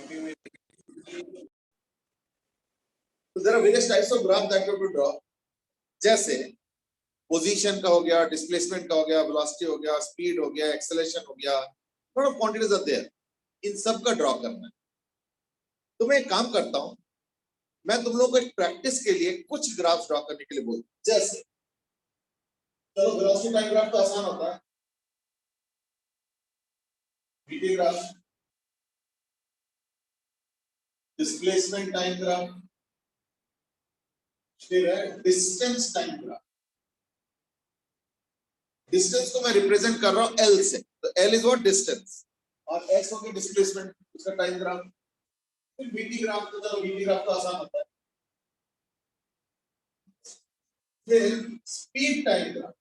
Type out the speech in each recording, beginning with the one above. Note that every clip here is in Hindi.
So there are various types of graph that you have to draw. जैसे पोजीशन का हो गया, डिस्प्लेसमेंट का हो गया, वेलोसिटी हो गया, स्पीड हो गया, एक्सेलरेशन हो गया, lot of quantities are there. इन सब का ड्रॉ करना है. तो मैं एक काम करता हूं, मैं तुम लोगों को एक प्रैक्टिस के लिए कुछ ग्राफ ड्रॉ करने के लिए बोलता हूं. जैसे चलो वेलोसिटी टाइम ग्राफ तो आसान होता है. VT graph, displacement time graph, फिर है डिस्टेंस टाइम ग्राफ. डिस्टेंस को मैं रिप्रेजेंट कर रहा हूं एल से, तो एल इज व्हाट डिस्टेंस, और एक्स हो गया डिस्प्लेसमेंट, उसका टाइम ग्राफ. फिर वीटी ग्राफ, तो चलो वीटी ग्राफ तो आसान होता है. फिर स्पीड टाइम ग्राफ,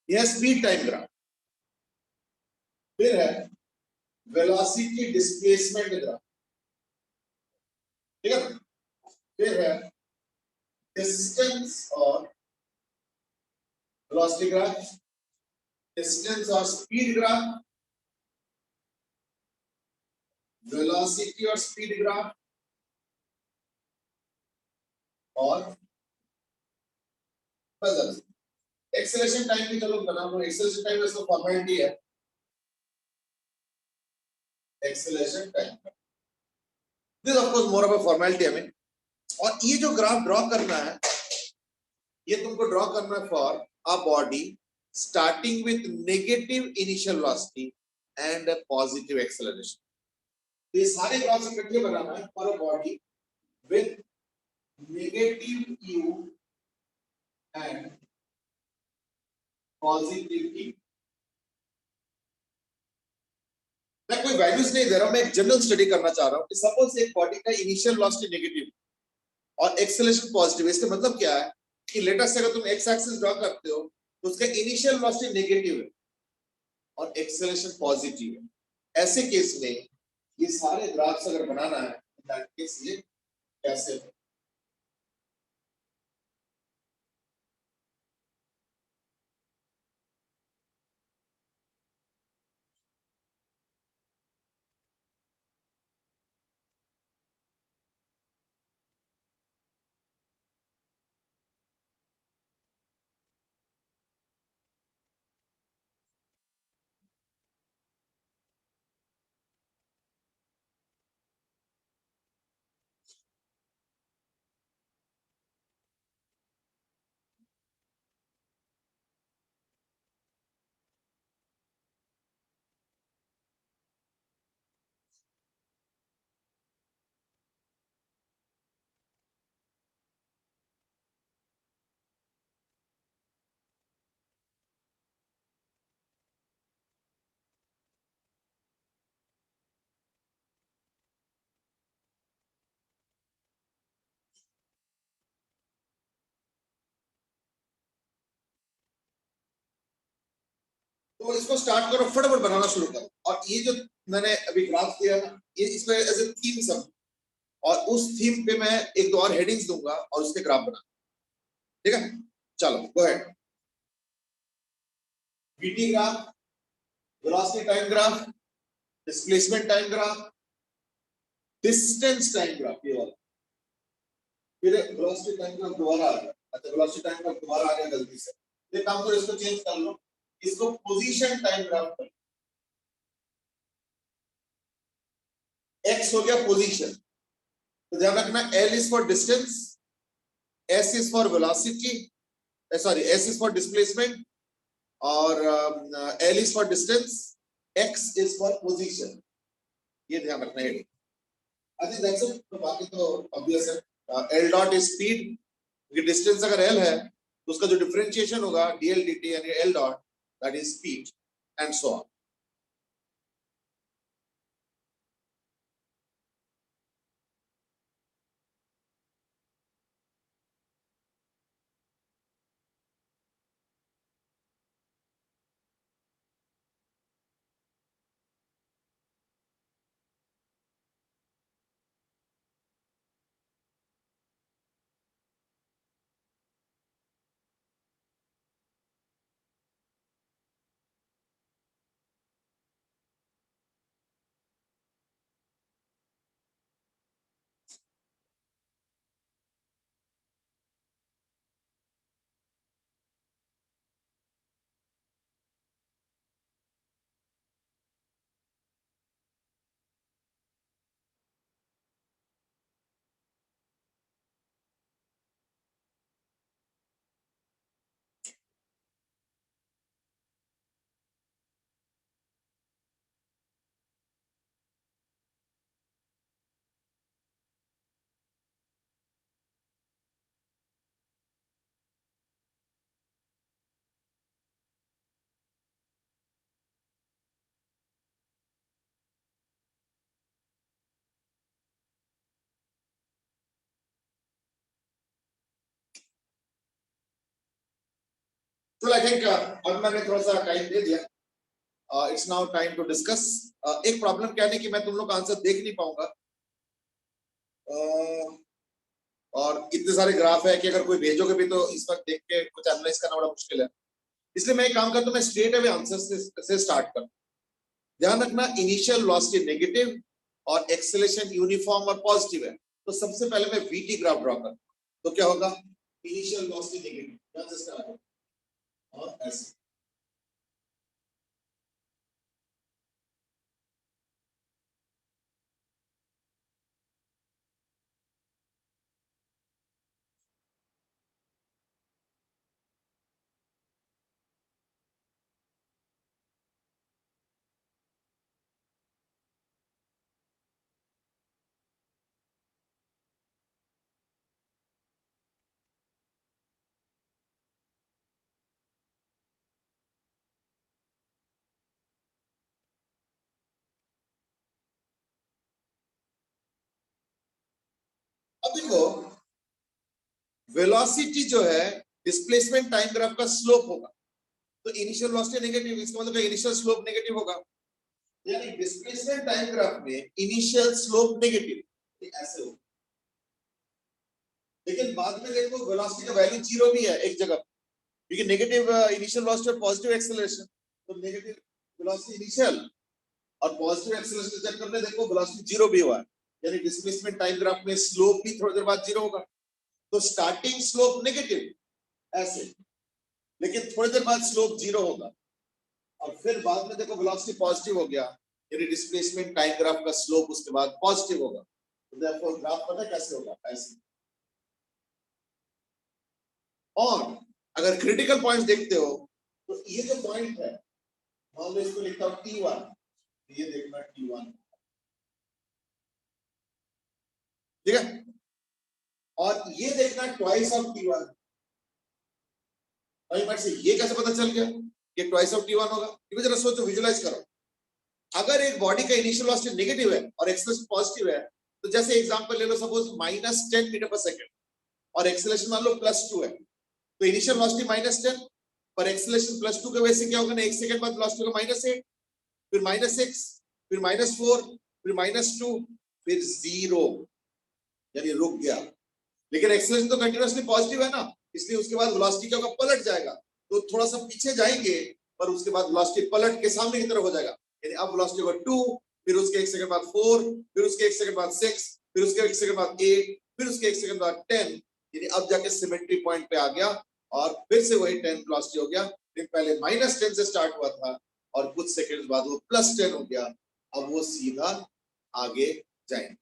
यह स्पीड टाइम ग्राफ. फिर है वेलोसिटी डिस्प्लेसमेंट ग्राफ, ठीक है. फिर है डिस्टेंस और वेलोसिटी ग्राफ, डिस्टेंस और स्पीड ग्राफ, वेलोसिटी और स्पीड ग्राफ, और एक्सेलरेशन टाइम भी चलो बना लो. एक्सेलरेशन टाइम इसका फॉर्मेलिटी है. Acceleration time, this of course more of a formality हमें. और ये जो ग्राफ ड्रॉ करना है, ये तुमको ड्रॉ करना है for a body starting with negative initial velocity and positive acceleration. ये सारे ग्राफ इकट्ठे बनाना है for a body with negative u and positive e. मैं कोई वैल्यूज नहीं दे रहा हूं, मैं एक जनरल स्टडी करना चाह रहा हूं कि सपोज एक बॉडी का इनिशियल वेलोसिटी नेगेटिव और एक्सेलरेशन पॉजिटिव. इसका मतलब क्या है कि लेट अस से अगर तुम एक्स एक्सिस ड्रॉ करते हो तो उसका इनिशियल वेलोसिटी नेगेटिव है और एक्सेलरेशन पॉजिटिव है. ऐसे केस में ये सारे ग्राफ्स अगर बनाना है, दैट केस ये कैसे. तो इसको स्टार्ट करो, फटाफट बनाना शुरू करो. और ये जो मैंने अभी ग्राफ दिया ना, ये इसमें एज ए थीम सब, और उस थीम पे मैं एक दो और हेडिंग्स दूंगा और उसके ग्राफ बना. ठीक है, चलो go ahead. VT graph, velocity time graph, displacement time graph, distance time graph, ये वाला. फिर वेलोसिटी टाइम ग्राफ दोबारा आ गया. अच्छा, वेलोसिटी टाइम ग्राफ दोबारा आ गया गलती से. ये काम करो, इसको चेंज कर लो, इसको पोजीशन टाइम ग्राफ कर. एक्स हो गया पोजीशन, तो ध्यान रखना l is for distance, s is for velocity, sorry s is for displacement, और l is for distance, x is for position. ये ध्यान रखना है. I think that's it. तो बाकी तो ऑब्वियस है. एल डॉट इज स्पीड, क्योंकि डिस्टेंस अगर एल है तो उसका जो डिफरेंशिएशन होगा डीएल डीटी यानी l dot, that is speed, and so on. चलो आई थिंक अब मैंने थोड़ा सा टाइम दे दिया, it's now time to discuss. एक प्रॉब्लम क्या है कि मैं तुम लोग का आंसर देख नहीं पाऊंगा, और इतने सारे ग्राफ है कि अगर कोई भेजोगे भी तो इस वक्त देख के कुछ एनालाइज करना बड़ा मुश्किल है। इसलिए मैं एक काम करता हूं, मैं स्ट्रेट अवे आंसर से स्टार्ट करता हूं। ध्यान रखना, इनिशियल वेलोसिटी नेगेटिव और एक्सेलरेशन यूनिफॉर्म और पॉजिटिव है। तो सबसे पहले मैं वीटी ग्राफ ड्रॉ करता हूं। तो क्या होगा, इनिशियल वेलोसिटी नेगेटिव, ध्यान से स्टार्ट हो, और ऐसे। अब देखो, वेलोसिटी जो है डिस्प्लेसमेंट टाइम ग्राफ का स्लोप होगा। तो इनिशियल वेलोसिटी नेगेटिव, इसका मतलब इनिशियल स्लोप नेगेटिव होगा। यानी डिस्प्लेसमेंट टाइम ग्राफ में इनिशियल स्लोप नेगेटिव, ऐसे होगा। लेकिन बाद में देखो वेलोसिटी का वैल्यू जीरो भी है एक जगह, क्योंकि नेगेटिव इनिशियल वेलोसिटी और पॉजिटिव एक्सेलरेशन। तो नेगेटिव वेलोसिटी इनिशियल और पॉजिटिव एक्सेलरेशन के चक्कर में देखो वेलोसिटी जीरो भी हुआ है, यानी डिस्प्लेसमेंट टाइम ग्राफ में स्लोप भी थोड़ी देर बाद जीरो होगा। तो स्टार्टिंग स्लोप नेगेटिव ऐसे, लेकिन थोड़ी देर बाद स्लोप जीरो होगा, और फिर बाद में देखो वेलोसिटी पॉजिटिव हो गया, यानी डिस्प्लेसमेंट टाइम ग्राफ का स्लोप उसके बाद पॉजिटिव होगा। तो देयरफॉर ग्राफ पता है कैसे होगा, ऐसे। और अगर क्रिटिकल पॉइंट्स देखते हो तो ये जो पॉइंट है, मान लो इसको लिखता हूं T1, ये देखना T1, ठीक है, और ये देखना ट्वाइस ऑफ T1। से ये कैसे पता चल गया कि ट्वाइस ऑफ T1 होगा, क्योंकि जरा सोचो, विजुलाइज करो। अगर एक बॉडी का इनिशियल वेलोसिटी नेगेटिव है और एक्सेलरेशन पॉजिटिव है, तो जैसे एग्जांपल ले लो, सपोज -10 मीटर पर सेकंड और एक्सेलरेशन मान लो +2 है, तो इनिशियल वेलोसिटी -10 पर एक्सेलरेशन +2 की वजह से क्या होगा ना, एक सेकंड बाद वेलोसिटी होगा -8, फिर -6, फिर -4, फिर -2, फिर 0, यानी रुक गया। लेकिन एक्सेलरेशन तो कंटीन्यूअसली पॉजिटिव है ना, इसलिए उसके बाद वेलोसिटी क्या होगा, पलट जाएगा। तो थोड़ा सा पीछे जाएंगे, पर उसके बाद वेलोसिटी पलट के सामने की तरफ हो जाएगा, यानी अब वेलोसिटी होगा 2, फिर उसके एक सेकंड बाद 4, फिर उसके एक सेकंड बाद 6, फिर उसके एक सेकंड बाद 8, फिर उसके एक सेकंड बाद 10, यानी अब जाके सिमेट्री पॉइंट पे आ गया, और फिर से वही 10 वेलोसिटी हो गया। फिर पहले -10 से स्टार्ट हुआ था, और कुछ सेकंड्स बाद वो +10 हो गया। अब वो सीधा आगे जाएंगे।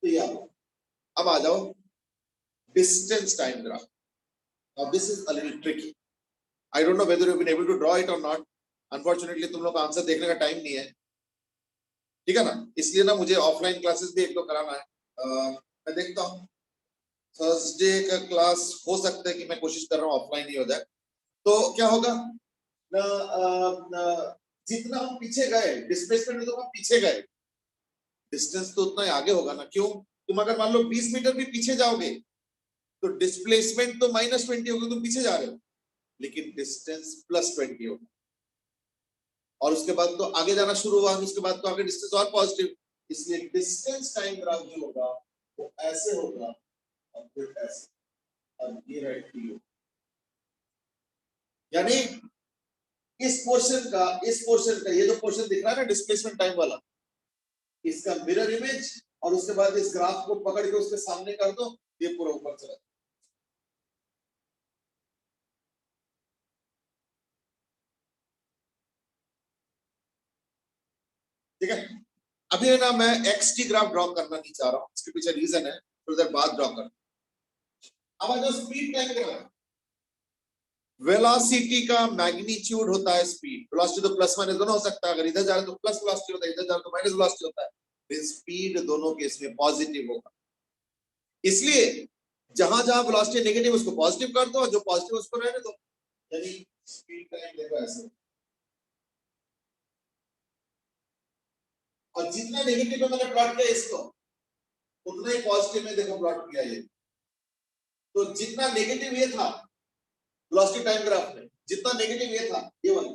तो ये अब आ जाओ distance time graph. Now this is a little tricky. I don't know whether you've been able to draw it or not. Unfortunately तुम लोग का आंसर देखने का टाइम नहीं है, ठीक है ना, इसलिए ना मुझे ऑफलाइन क्लासेस भी एक दो कराना है। मैं देखता हूँ थर्सडे का क्लास हो सकता है कि मैं कोशिश कर रहा हूँ ऑफलाइन ही हो जाए। तो क्या होगा ना, जितना हम पीछे गए डिस्प्लेसमेंट में, तो हम पीछे गए, डिस्टेंस तो उतना ही आगे होगा ना। क्यों, तुम अगर मान लो 20 मीटर भी पीछे जाओगे तो डिस्प्लेसमेंट तो -20 होगी, तुम पीछे जा रहे हो, लेकिन डिस्टेंस +20 होगा, और उसके बाद तो आगे जाना शुरू हुआ, उसके बाद तो आगे डिस्टेंस और पॉजिटिव, इसलिए डिस्टेंस टाइम ग्राफ जो होगा वो ऐसे होगा, और फिर ऐसे, और ये राइट की, यानी इस पोर्शन का ये जो पोर्शन दिख रहा है ना डिस्प्लेसमेंट टाइम वाला, इसका मिरर इमेज, और उसके बाद इस ग्राफ को पकड़ के उसके सामने कर दो, ये पूरा ऊपर चला, ठीक है। अभी है ना, मैं XT ग्राफ ड्रॉ करना नहीं चाह रहा हूं, इसके पीछे रीजन है, थोड़ी देर बाद ड्रॉ कर। अब आ जाओ स्पीड टाइम ग्राफ। वेलोसिटी का मैग्नीट्यूड होता है स्पीड, वेलोसिटी तो प्लस माइनस दोनों हो सकता है, अगर इधर जा रहे तो प्लस वेलोसिटी होता है, इधर जा रहे तो माइनस वेलोसिटी होता है, फिर स्पीड दोनों केस में पॉजिटिव होगा। इसलिए जहां जहां वेलोसिटी नेगेटिव उसको पॉजिटिव कर दो, और जो पॉजिटिव उसको रहने दो, यानी स्पीड टाइम देखो ऐसे। और जितना नेगेटिव में मैंने प्लॉट किया इसको, उतना ही पॉजिटिव में देखो प्लॉट किया ये। तो जितना नेगेटिव ये था वेलोसिटी टाइम ग्राफ में जितना नेगेटिव ये था ये वाला,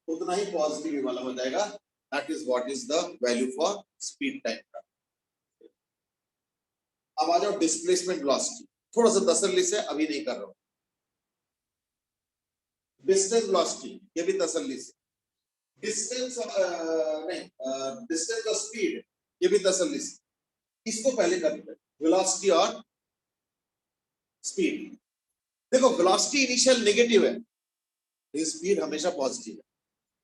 उतना ही पॉजिटिव ये वाला हो जाएगा. That is what is the value for speed time graph. अब आ जाओ डिस्प्लेसमेंट वेलोसिटी. थोड़ा सा तसल्ली से, अभी नहीं कर रहा हूं. डिस्टेंस वेलोसिटी ये भी तसल्ली से. डिस्टेंस नहीं, डिस्टेंस और स्पीड ये भी तसल्ली से. इसको पहले करते हैं, वेलोसिटी और स्पीड. देखो वेलोसिटी इनिशियल नेगेटिव है, स्पीड हमेशा पॉजिटिव है.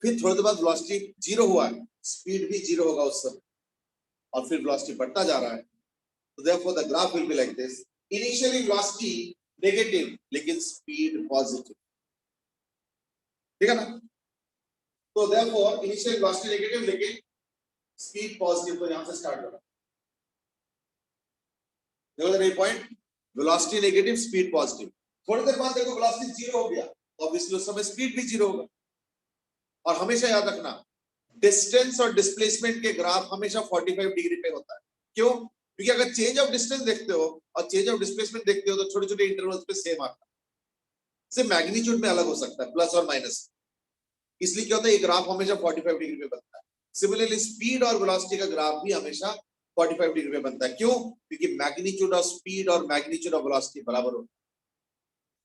फिर थोड़ी देर बाद वेलोसिटी जीरो हुआ है, स्पीड भी जीरो होगा उस समय, और फिर वेलोसिटी बढ़ता जा रहा है. तो therefore the graph will be like this. Initially velocity negative लेकिन स्पीड पॉजिटिव. ठीक है ना? तो देयरफॉर इनिशियल वेलोसिटी नेगेटिव लेकिन स्पीड पॉजिटिव. तो यहां से स्टार्ट होगा. देखो the point, velocity negative speed positive. थोड़ी देर बाद देखो वेलोसिटी जीरो हो गया, ऑब्वियसली उस समय स्पीड भी जीरो होगा. और हमेशा याद रखना, डिस्टेंस और डिस्प्लेसमेंट के ग्राफ हमेशा 45 डिग्री पे होता है. क्यों? क्योंकि अगर चेंज ऑफ डिस्टेंस देखते हो और चेंज ऑफ डिस्प्लेसमेंट देखते हो तो छोटे छोटे इंटरवल्स पे सेम आता है. सिर्फ मैग्नीट्यूड में अलग हो सकता है, प्लस और माइनस. इसलिए क्या होता है, ये ग्राफ हमेशा 45 डिग्री पे बनता है. सिमिलरली स्पीड और वेलोसिटी का ग्राफ भी हमेशा 45 डिग्री पे बनता है. क्यों? क्योंकि मैग्नीट्यूड ऑफ स्पीड और मैग्नीट्यूड ऑफ वेलोसिटी बराबर होता है.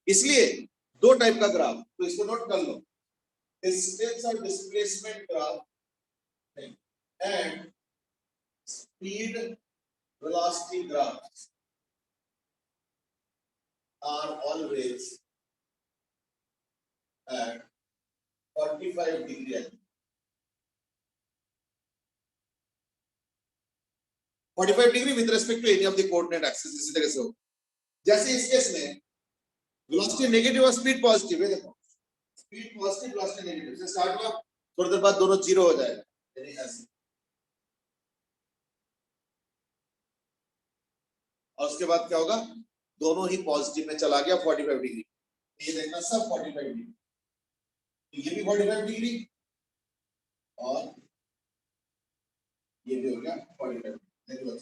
इसलिए दो टाइप का ग्राफ, तो इसको नोट कर लो. डिस्टेंस और displacement graph and speed velocity graph are always at 45 degree angle. 45 degree with respect to any of the coordinate axis. इसी तरह से हो. जैसे इस केस में वेलोसिटी नेगेटिव और स्पीड पॉजिटिव है. देखो स्पीड पॉजिटिव वेलोसिटी नेगेटिव से स्टार्ट हुआ, थोड़ी देर बाद दोनों जीरो हो जाएगा, यानी ऐसे. और उसके बाद क्या होगा, दोनों ही पॉजिटिव में चला गया 45 डिग्री. ये देखना सब 45 डिग्री. ये भी 45 डिग्री और ये भी हो गया 45 डिग्री.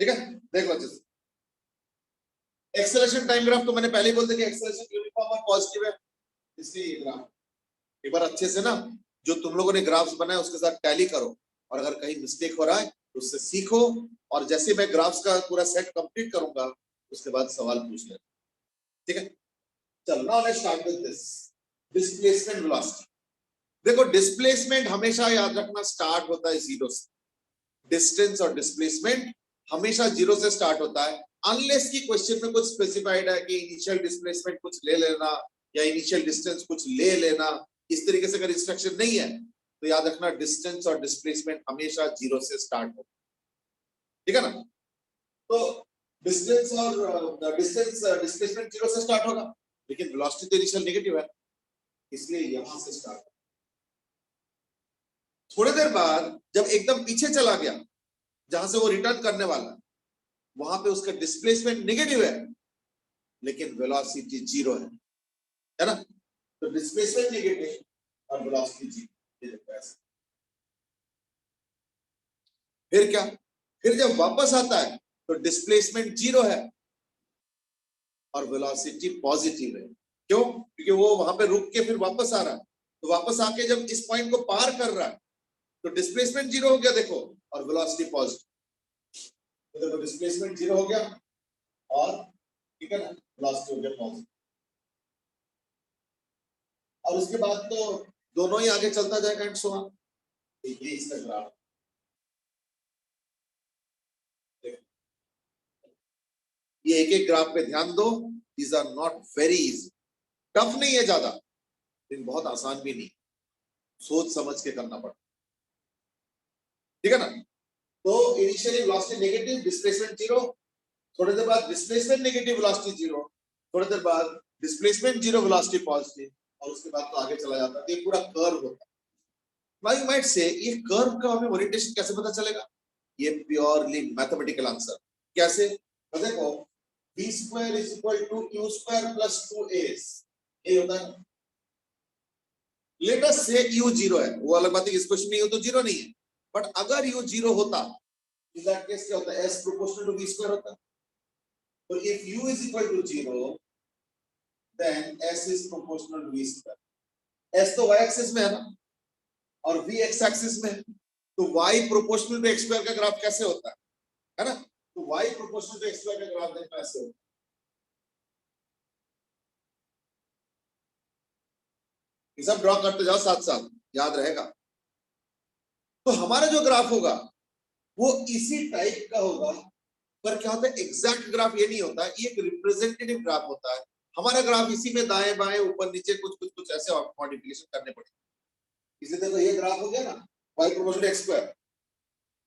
ठीक है, देख लो अच्छे से. एक्सेलरेशन टाइम ग्राफ तो मैंने पहले ही बोल दिया कि एक्सेलरेशन यूनिफॉर्म और पॉजिटिव है, इसलिए ये ग्राफ एक बार अच्छे से ना, जो तुम लोगों ने ग्राफ्स बनाए उसके साथ टैली करो, और अगर कहीं मिस्टेक हो रहा है तो उससे सीखो. और जैसे मैं ग्राफ्स का पूरा सेट कंप्लीट करूंगा उसके बाद सवाल पूछ लेना. ठीक है, चलो now let's start with this displacement velocity. देखो डिस्प्लेसमेंट हमेशा याद रखना स्टार्ट होता है जीरो से. डिस्टेंस और डिस्प्लेसमेंट हमेशा जीरो से स्टार्ट होता है, अनलेस की क्वेश्चन में कुछ स्पेसिफाइड है कि इनिशियल डिस्प्लेसमेंट कुछ ले लेना या इनिशियल डिस्टेंस कुछ ले लेना. इस तरीके से अगर इंस्ट्रक्शन नहीं है तो याद रखना डिस्टेंस और डिस्प्लेसमेंट हमेशा जीरो से स्टार्ट होता है. ठीक है ना? तो डिस्टेंस और डिस्प्लेसमेंट जीरो से स्टार्ट होगा, लेकिन वेलोसिटी तो इनिशियल नेगेटिव है, इसलिए यहां से स्टार्ट. थोड़ी देर बाद जब एकदम पीछे चला गया जहां से वो रिटर्न करने वाला, वहां पे उसका डिस्प्लेसमेंट नेगेटिव है लेकिन वेलोसिटी जीरो है ना? तो डिस्प्लेसमेंट नेगेटिव और वेलोसिटी जीरो. फिर क्या, फिर जब वापस आता है तो डिस्प्लेसमेंट जीरो है और वेलोसिटी पॉजिटिव है. क्यों? क्योंकि वो वहां पे रुक के फिर वापस आ रहा है. तो वापस आके जब इस पॉइंट को पार कर रहा है तो डिस्प्लेसमेंट जीरो हो गया देखो, और वेलोसिटी पॉजिटिव. तो देखो डिस्प्लेसमेंट जीरो हो गया और ठीक है ना, वेलोसिटी हो गया पॉजिटिव. और उसके बाद तो दोनों ही आगे चलता जाएगा एंड सो ऑन. ये इसका ग्राफ. ये एक एक ग्राफ पे ध्यान दो. These are not very easy. Tough नहीं है ज्यादा, लेकिन बहुत आसान भी नहीं. सोच समझ के करना पड़ता. ठीक है ना? तो initially velocity negative, displacement zero. थोड़ी देर बाद डिस्प्लेसमेंट नेगेटिव, वेलोसिटी जीरो. थोड़ी देर बाद डिस्प्लेसमेंट जीरो, वेलोसिटी पॉजिटिव. और उसके बाद तो आगे चला जाता है. ये पूरा कर्व होता है. Now you might say ये कर्व का हमें ओरिएंटेशन कैसे पता चलेगा? ये प्योरली मैथमेटिकल आंसर. कैसे? तो देखो b square is equal to u square plus 2a. ये होता है. लेट अस से u जीरो है, वो अलग बात है कि इस क्वेश्चन में u तो जीरो नहीं है, बट अगर u जीरो होता इन दैट केस क्या होता है, s proportional to v square होता है। तो if u is equal to 0 then s is proportional to v square. s तो y एक्सिस में है ना और v x एक्सिस में है, तो y proportional to x square का ग्राफ कैसे होता है ना? तो y proportional to x square का ग्राफ देखना ऐसे होता है। ये सब ड्रॉ करते जाओ साथ साथ, याद रहेगा। तो हमारा जो ग्राफ होगा वो इसी टाइप का होगा, पर क्या होता है एग्जैक्ट ग्राफ ये नहीं होता, ये एक रिप्रेजेंटेटिव ग्राफ होता है। हमारा ग्राफ इसी में दाएं बाएं ऊपर नीचे कुछ कुछ कुछ ऐसे मॉडिफिकेशन करने पड़ेंगे। इसलिए देखो ये ग्राफ हो गया ना y proportional to x square.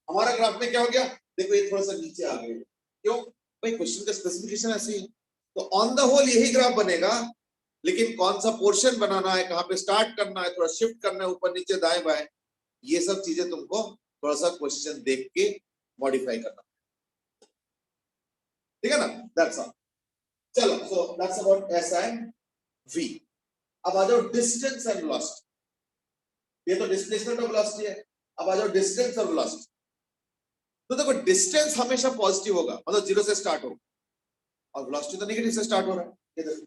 हमारा ग्राफ में क्या हो गया, देखो ये थोड़ा सा नीचे आ गया, क्यों भाई क्वेश्चन का स्पेसिफिकेशन ऐसी है। तो ऑन द होल यही ग्राफ बनेगा, लेकिन कौन सा पोर्शन बनाना है, कहां पे स्टार्ट करना है, थोड़ा शिफ्ट करना है ऊपर नीचे दाएं बाएं, ये सब चीजें तुमको थोड़ा सा क्वेश्चन देख के मॉडिफाई करना, ठीक है ना? That's all. चलो so that's about s and v. अब आ जाओ डिस्टेंस एंड वेलोसिटी। ये तो डिस्प्लेसमेंट और वेलोसिटी है, अब आ जाओ डिस्टेंस और वेलोसिटी। तो देखो डिस्टेंस हमेशा पॉजिटिव होगा, मतलब 0 से स्टार्ट होगा, और वेलोसिटी तो नेगेटिव से स्टार्ट हो रहा है, ये देखो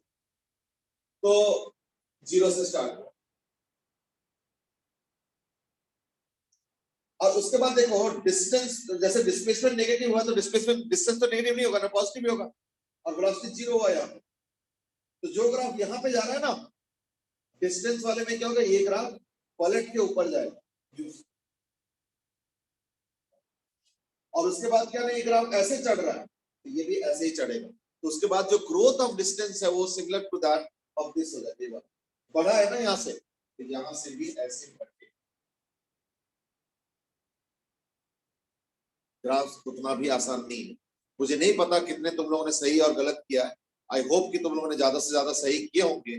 तो 0 से स्टार्ट हो, और उसके बाद देखो डिस्टेंस, जैसे डिस्प्लेसमेंट नेगेटिव हुआ तो डिस्प्लेसमेंट डिस्टेंस तो नेगेटिव नहीं होगा ना, पॉजिटिव ही होगा, और वेलोसिटी 0 हुआ यहाँ। तो जो ग्राफ यहाँ पे जा रहा है ना डिस्टेंस वाले में क्या होगा, ये ग्राफ पलट के ऊपर जाएगा, और उसके बाद क्या नहीं, ये ग्राफ ऐसे चढ़ रहा है तो ये भी ऐसे ही चढ़ेगा। तो उसके बाद जो ग्रोथ ऑफ डिस्टेंस है वो similar to that of this हो जाएगा, बढ़ा है ना यहाँ से, तो यहाँ से भी ऐसे बढ़ के ग्राफ उतना भी आसान नहीं है। मुझे नहीं पता कितने तुम लोगों ने सही और गलत किया है, आई होप कि तुम लोगों ने ज्यादा से ज्यादा सही किए होंगे,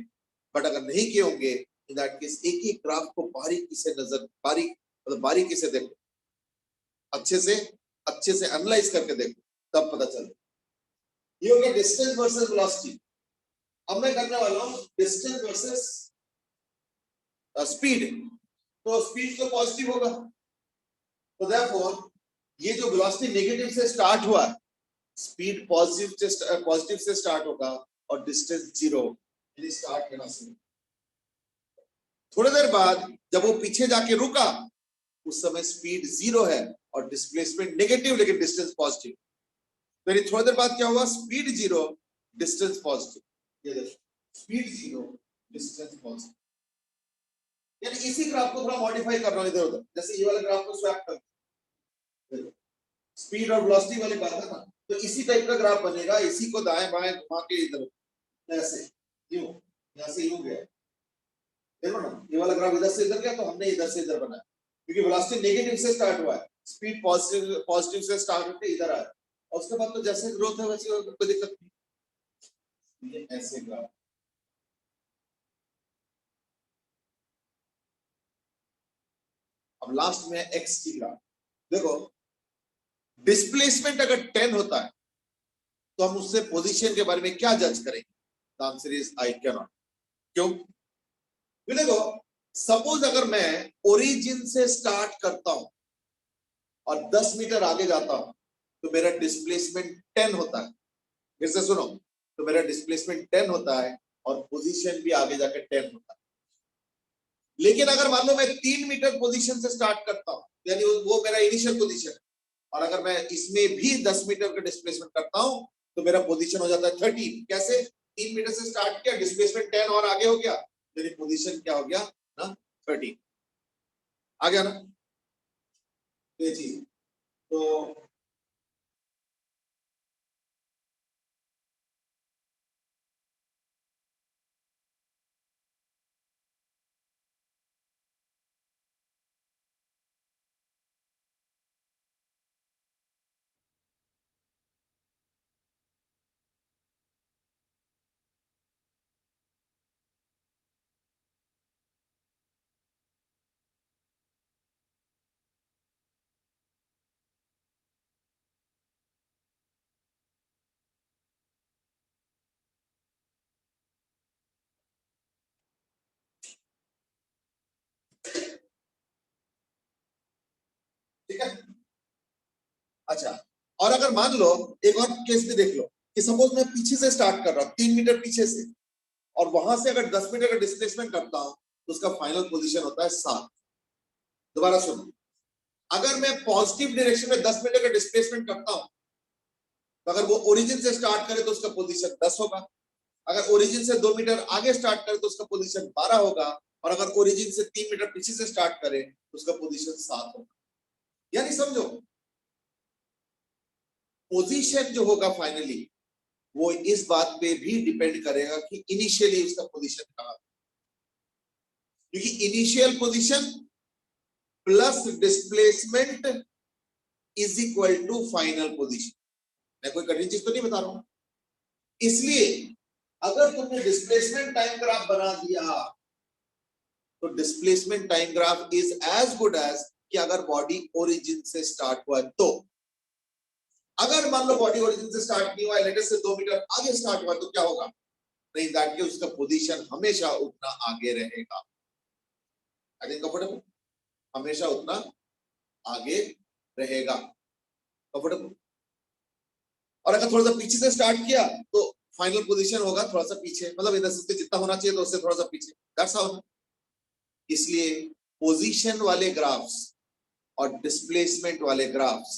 बट अगर नहीं किए होंगे इन दैट केस एक एक ग्राफ को बारीकी से नजर मतलब बारीकी से देखो, अच्छे से एनालाइज करके देखो, तब पता चले। ये हो गया डिस्टेंस वर्सेस वेलोसिटी। अब मैं करने वाला हूं डिस्टेंस वर्सेस स्पीड। तो स्पीड तो पॉजिटिव होगा, तो देयरफॉर ये जो वेलोसिटी नेगेटिव से स्टार्ट हुआ, स्पीड पॉजिटिव से स्टार्ट होगा, और डिस्टेंस 0 यानी स्टार्ट करना शुरू। थोड़ी देर बाद जब वो पीछे जाके रुका उस समय स्पीड 0 है और डिस्प्लेसमेंट नेगेटिव लेकिन डिस्टेंस पॉजिटिव। तो थोड़ी देर बाद क्या हुआ, स्पीड 0 डिस्टेंस पॉजिटिव, ये देखो स्पीड 0 डिस्टेंस पॉजिटिव। यानी इसी ग्राफ को थोड़ा मॉडिफाई कर रहा हूं इधर उधर, जैसे ये वाला ग्राफ को स्वैप कर, स्पीड और वेलोसिटी वाली बात है ना, तो इसी टाइप का ग्राफ बनेगा, इसी को दाएं बाएं घुमा के इधर ऐसे यूं, यहां से यूं गया, देखो ना ये वाला ग्राफ इधर से इधर गया तो हमने इधर से इधर बनाया, क्योंकि वेलोसिटी नेगेटिव से स्टार्ट हुआ है, स्पीड पॉजिटिव से स्टार्ट होकर इधर आया, और उसके बाद तो जैसे ग्रोथ है वैसे कोई दिक्कत नहीं। ये ऐसे ग्राफ, अब लास्ट में एक्स की ग्राफ देखो, डिस्प्लेसमेंट अगर 10 होता है तो हम उससे पोजीशन के बारे में क्या जज करेंगे? The answer is I can not. क्यों? देखो सपोज अगर मैं ओरिजिन से स्टार्ट करता हूं और 10 मीटर आगे जाता हूं तो मेरा डिस्प्लेसमेंट 10 होता है, फिर से सुनो, तो मेरा डिस्प्लेसमेंट 10 होता है और पोजीशन भी आगे जाकर 10 होता है। लेकिन अगर मान लो मैं 3 मीटर पोजीशन से स्टार्ट करता हूं, यानी वो मेरा इनिशियल पोजीशन है, और अगर मैं इसमें भी 10 मीटर का डिस्प्लेसमेंट करता हूं तो मेरा पोजीशन हो जाता है 13। कैसे? 3 मीटर से स्टार्ट किया, डिस्प्लेसमेंट 10 और आगे हो गया, मेरी पोजीशन क्या हो गया ना, 13 आ गया ना, ये चीज। तो ठीक है, अच्छा, और अगर मान लो एक और केस भी देख लो कि सपोज मैं पीछे से स्टार्ट कर रहा हूं 3 मीटर पीछे से, और वहां से अगर 10 मीटर का डिस्प्लेसमेंट करता हूं तो उसका फाइनल पोजीशन होता है 7। दोबारा सुनो, अगर मैं पॉजिटिव डायरेक्शन में 10 मीटर का डिस्प्लेसमेंट करता हूं तो अगर वो ओरिजिन से स्टार्ट करे तो उसका पोजीशन 10 होगा, अगर ओरिजिन से 2 मीटर आगे स्टार्ट करे तो उसका पोजीशन 12 होगा, और अगर ओरिजिन से 3 मीटर पीछे से स्टार्ट करे तो उसका पोजीशन 7 होगा। यानी समझो पोजीशन जो होगा फाइनली वो इस बात पे भी डिपेंड करेगा कि इनिशियली उसका पोजीशन कहां, क्योंकि initial position plus displacement is equal to final position. मैं कोई कठिन चीज तो नहीं बता रहा हूं। इसलिए अगर तुमने डिस्प्लेसमेंट टाइम ग्राफ बना दिया तो displacement time graph is as good as कि अगर बॉडी ओरिजिन से स्टार्ट हुआ है तो। अगर मान लो बॉडी ओरिजिन से स्टार्ट नहीं हुआ है, लेटेस्ट से 2 मीटर आगे स्टार्ट हुआ तो क्या होगा? नहीं, दैट के उसका पोजीशन हमेशा उतना आगे रहेगा। आई थिंक कंफर्टेबल, हमेशा उतना आगे रहेगा। कंफर्टेबल। और अगर थोड़ा सा पीछे से स्टार्ट किया तो फाइनल पोजीशन होगा थोड़ा सा पीछे, मतलब इधर से जितना होना चाहिए तो उससे थोड़ा सा पीछे। That's how. इसलिए पोजीशन वाले ग्राफ्स और डिस्प्लेसमेंट वाले graphs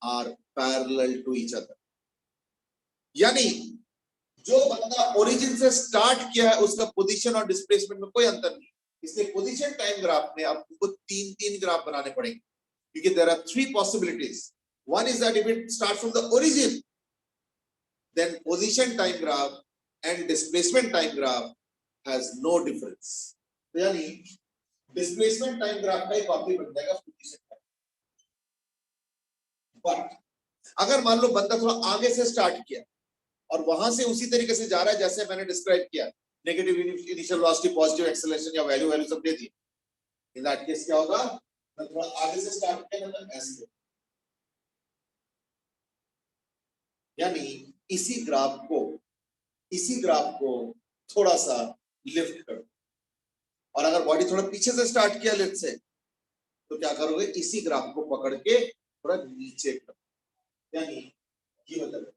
are parallel to each other. यानी जो बंदा ओरिजिन से स्टार्ट किया है उसका पोजीशन और डिस्प्लेसमेंट में कोई अंतर नहीं। इसलिए पोजीशन टाइम ग्राफ में आपको 3 ग्राफ बनाने पड़ेंगे, क्योंकि there are 3 possibilities. One is that if it start from the origin then position time graph and displacement time graph has no difference। तो यानी displacement time graph का एक कॉपी बन जाएगा position time। बट अगर मान लो बंदा थोड़ा आगे से स्टार्ट किया और वहां से उसी तरीके से जा रहा है जैसे मैंने डिस्क्राइब किया, negative initial velocity, positive acceleration या वैल्यू सब दे दी, इन दैट केस क्या होगा? मैं थोड़ा आगे से स्टार्ट किया ना ऐसे, यानी इसी ग्राफ को थोड़ा सा लिफ्ट करो, और अगर बॉडी थोड़ा पीछे से स्टार्ट किया लेफ्ट से तो क्या करोगे? इसी ग्राफ को पकड़ के थोड़ा नीचे करो, यानी ये मतलब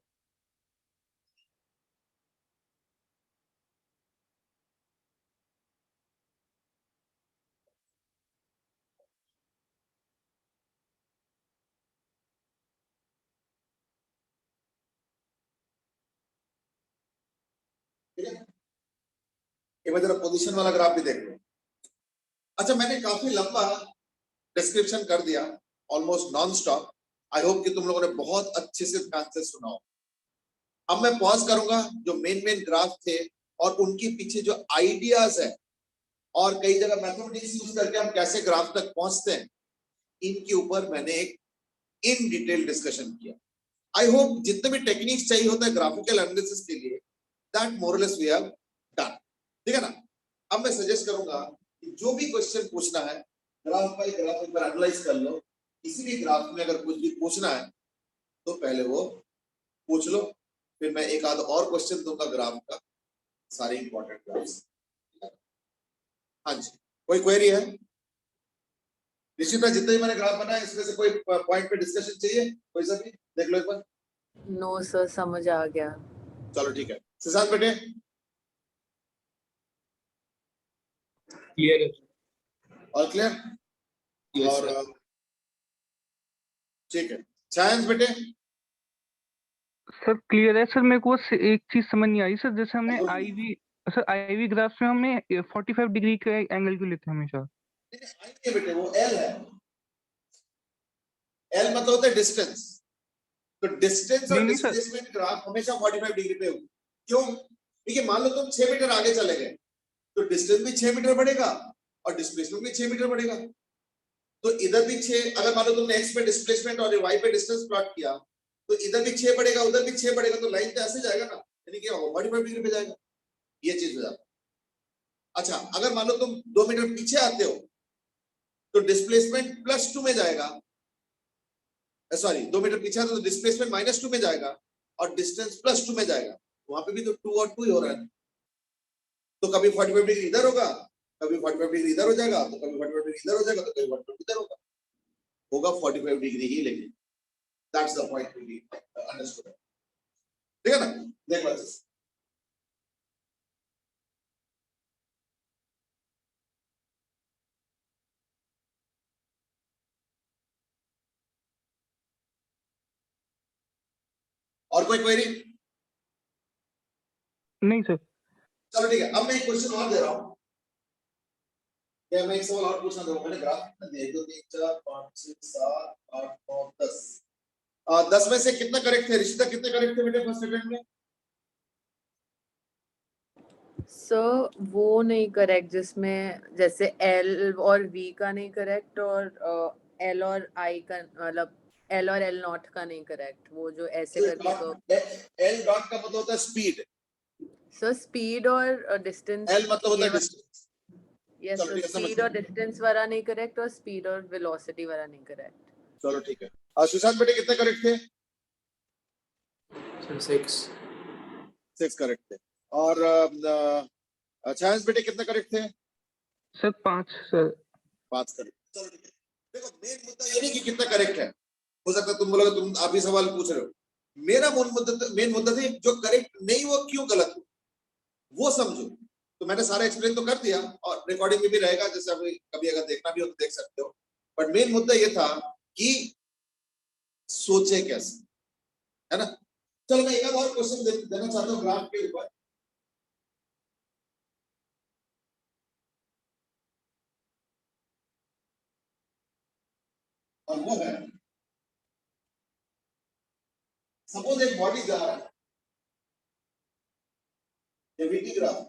ठीक है। एक बार जरा पोजीशन वाला ग्राफ भी देख लो। अच्छा, मैंने काफी लंबा डिस्क्रिप्शन कर दिया, almost non stop. I hope कि तुम लोगों ने बहुत अच्छे से ध्यान से सुना हो। अब मैं पॉज करूंगा, जो मेन ग्राफ थे और उनके पीछे जो आइडियाज है और कई जगह मैथमेटिक्स यूज करके हम कैसे ग्राफ तक पहुंचते हैं, इनके ऊपर मैंने एक इन डिटेल डिस्कशन किया। आई होप जितने भी टेक्निक्स चाहिए होता है ग्राफिकल एनालिसिस के लिए, दैट मोरलेस वी हैव डन। ठीक है ना? अब मैं सजेस्ट करूंगा कि जो भी क्वेश्चन पूछना है ग्राफ बाय ग्राफ एक बार एनालाइज कर लो। किसी भी ग्राफ में अगर कुछ भी पूछना है तो पहले वो पूछ लो, फिर मैं एक आध और क्वेश्चन दूंगा ग्राफ का, सारे इंपॉर्टेंट ग्राफ्स। हाँ जी, कोई क्वेरी है? निश्चित है, जितने भी मैंने ग्राफ बनाए इसमें से कोई पॉइंट पे डिस्कशन चाहिए? कोई सा भी देख लो एक बार। नो सर, समझ आ गया। चलो ठीक है, सुशांत बेटे क्लियर है और क्लियर? Yes, और sir. ठीक है, साइंस बेटे सर क्लियर है सर। मेरे को बस एक चीज समझ नहीं आई सर, जैसे हमने आईवी ग्राफ में हमने 45 डिग्री का एंगल क्यों लेते हैं हमेशा? नहीं बेटे, वो एल है। एल मतलब होता है डिस्टेंस। तो डिस्टेंस और नहीं, नहीं सर। डिस्प्लेसमेंट ग्राफ हमेशा 45 डिग्री पे होगी। क्यों? देखिए मान लो तुम 6 मीटर आगे चले गए तो डिस्टेंस भी 6 मीटर बढ़ेगा और डिस्प्लेसमेंट भी 6 मीटर बढ़ेगा। तो इधर भी 6, अगर मान लो तुमने एक्स पे डिस्प्लेसमेंट और वाई पे डिस्टेंस प्लॉट किया तो इधर भी 6 बढ़ेगा उधर भी 6 बढ़ेगा, तो लाइन तो ऐसे जाएगा ना, यानी कि 45 डिग्री पे जाएगा। ये चीज हो जाता है। अच्छा, अगर मान लो तुम 2 मीटर पीछे आते हो तो डिस्प्लेसमेंट +2 में जाएगा, सॉरी 2 मीटर पीछे आते हो तो डिस्प्लेसमेंट -2 में जाएगा और डिस्टेंस +2 में जाएगा। वहां पे भी तो 2 और 2 ही हो रहा है। तो कभी 45 डिग्री इधर होगा, कभी 45 डिग्री इधर हो जाएगा, तो कभी 45 डिग्री इधर हो जाएगा, तो कभी 45 इधर होगा 45 डिग्री ही। लेकिन that's the point to be understood. ठीक है ना? देख लो और कोई क्वेरी? नहीं सर। चलो ठीक है, अब मैं एक क्वेश्चन और दे रहा हूं। क्या मैं एक सवाल और पूछना दूंगा? मैंने ग्राफ में दिए 2 3 4 5 6 7 8 9 10 10 में से कितना करेक्ट थे? ऋषिता कितने करेक्ट थे बेटे फर्स्ट अटेम्प्ट में? सर वो नहीं करेक्ट, जिसमें जैसे एल और वी का नहीं करेक्ट, और एल और आई का, मतलब एल और एल नॉट का नहीं करेक्ट, वो जो ऐसे करके को एल डॉट का मतलब होता है स्पीड, सर स्पीड और डिस्टेंस, एल मतलब होता है डिस्टेंस। यस चलो सर, ठीक है, समझ स्पीड गया। और डिस्टेंस वाला नहीं करेक्ट, और स्पीड और वेलोसिटी वाला नहीं करेक्ट। चलो ठीक है। सुशांत बेटे कितने करेक्ट थे? 6 करेक्ट थे। और छायांश बेटे कितने करेक्ट थे? Sir 5 sir. 5 करेक्ट। चलो ठीक है। देखो मेन मुद्दा ये नहीं कि कितना करेक्ट है, हो सकता है तुम बोलोगे तुम आप ही सवाल पूछ रहे हो। मेरा मेन मुद्दा था जो करेक्ट नहीं वो क्यों गलत हो, वो समझो। तो मैंने सारा एक्सप्लेन तो कर दिया और रिकॉर्डिंग में भी रहेगा, जैसे अभी कभी अगर देखना भी हो तो देख सकते हो। बट मेन मुद्दा ये था कि सोचे कैसे, है ना? चलो मैं एक और क्वेश्चन देना चाहता हूँ ग्राफ के ऊपर। और वो है, सपोज एक बॉडी जा रहा है, वीटी ग्राफ।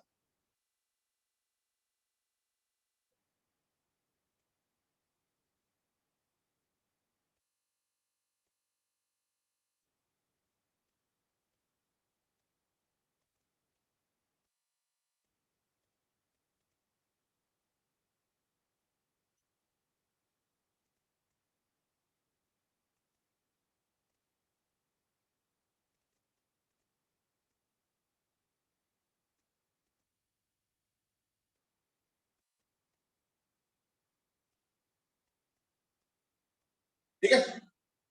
ठीक है,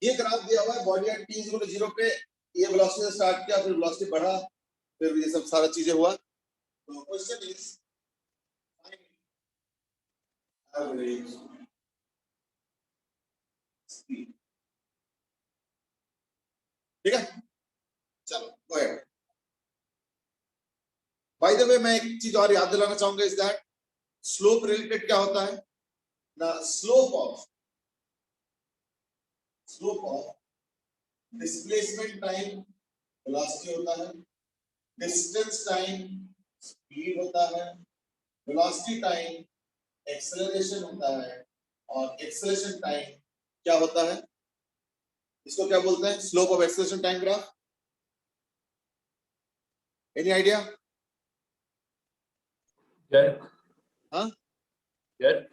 ये ग्राफ दिया हुआ है, body at t equal to 0 पे ये वेलोसिटी से स्टार्ट किया, फिर वेलोसिटी बढ़ा, फिर ये सब सारा चीजें हुआ। तो क्वेश्चन इज एवरेज स्पीड। ठीक है, चलो go ahead. By the way मैं एक चीज और याद दिलाना चाहूंगा, इज दैट स्लोप रिलेटेड क्या होता है ना, slope of displacement time velocity होता है, डिस्टेंस टाइम स्पीड होता है, वेलोसिटी टाइम एक्सेलरेशन होता है, और एक्सेलरेशन टाइम क्या होता है, इसको क्या बोलते हैं? Slope of acceleration time graph. Any idea? jerk हाँ, jerk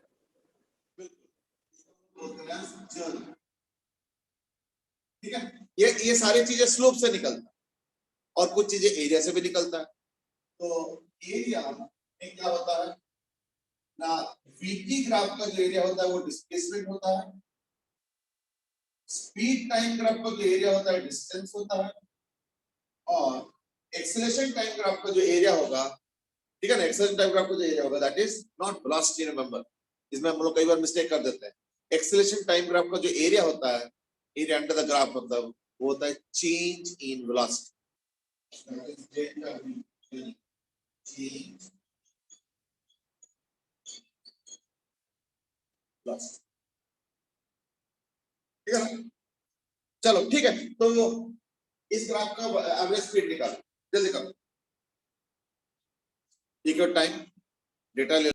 ठीक है। ये सारी चीजें स्लोप से निकलता है और कुछ चीजें एरिया से भी निकलता है। तो एरिया में क्या होता है ना, वीटी ग्राफ का जो एरिया होता है वो डिस्प्लेसमेंट होता है, स्पीड टाइम ग्राफ का जो एरिया होता है डिस्टेंस होता है, और एक्सेलरेशन टाइम ग्राफ का जो एरिया होगा, ठीक है ना, एक्सेलरेशन टाइम ग्राफ का जो एरिया होगा that is not velocity, remember. इसमें हम लोग कई बार मिस्टेक कर देते हैं। एक्सेलरेशन टाइम ग्राफ का जो एरिया होता है, एरिया अंडर द ग्राफ, मतलब वो होता है चेंज इन वेलोसिटी। ठीक है ना? चलो ठीक है, तो इस ग्राफ का एवरेज स्पीड निकालो, जल्दी करो। इक्वल टाइम डेटा ले।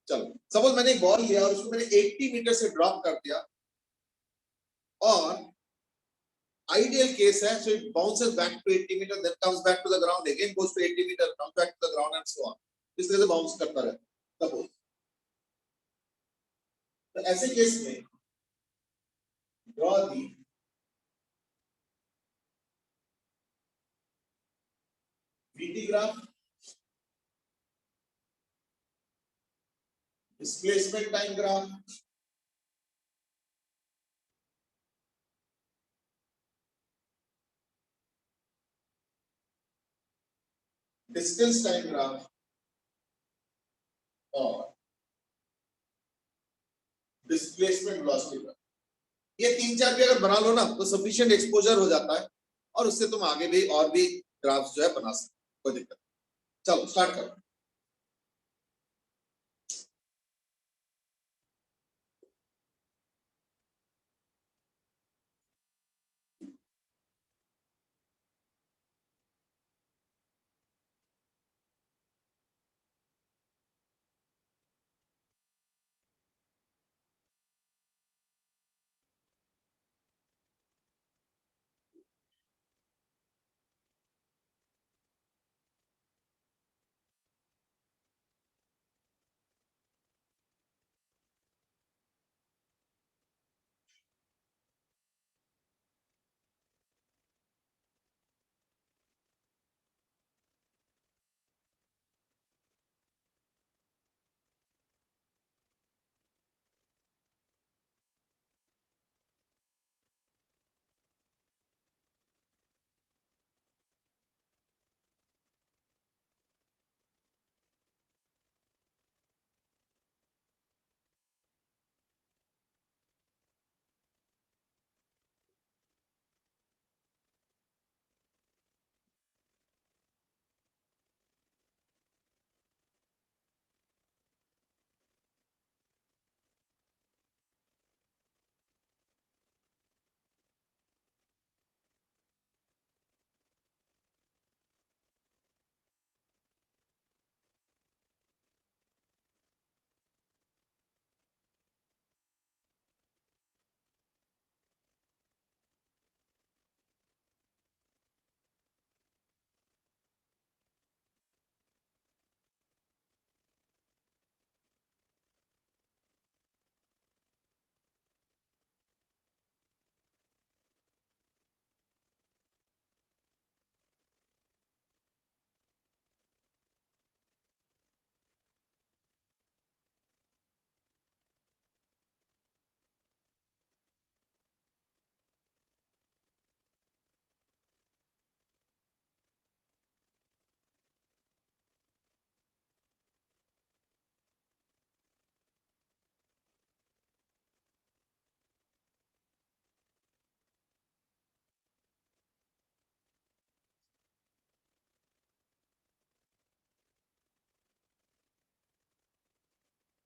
चलो सपोज मैंने एक बॉल लिया और उसको मैंने 80 मीटर से ड्रॉप कर दिया, और आइडियल केस है, so it bounces back to 80 metre, then comes back to the ground, again goes to 80 metre, comes back to the ground and so on. इस तरह से बाउंस करता रहता है। सपोज तो ऐसे केस में draw the VT graph, displacement time graph, distance time graph और डिस्प्लेसमेंट वेलोसिटी ग्राफ, ये 3-4 भी अगर बना लो ना तो सफिशिएंट एक्सपोजर हो जाता है और उससे तुम आगे भी और भी ग्राफ्स जो है बना सकते हो, कोई दिक्कत नहीं। चलो स्टार्ट करो।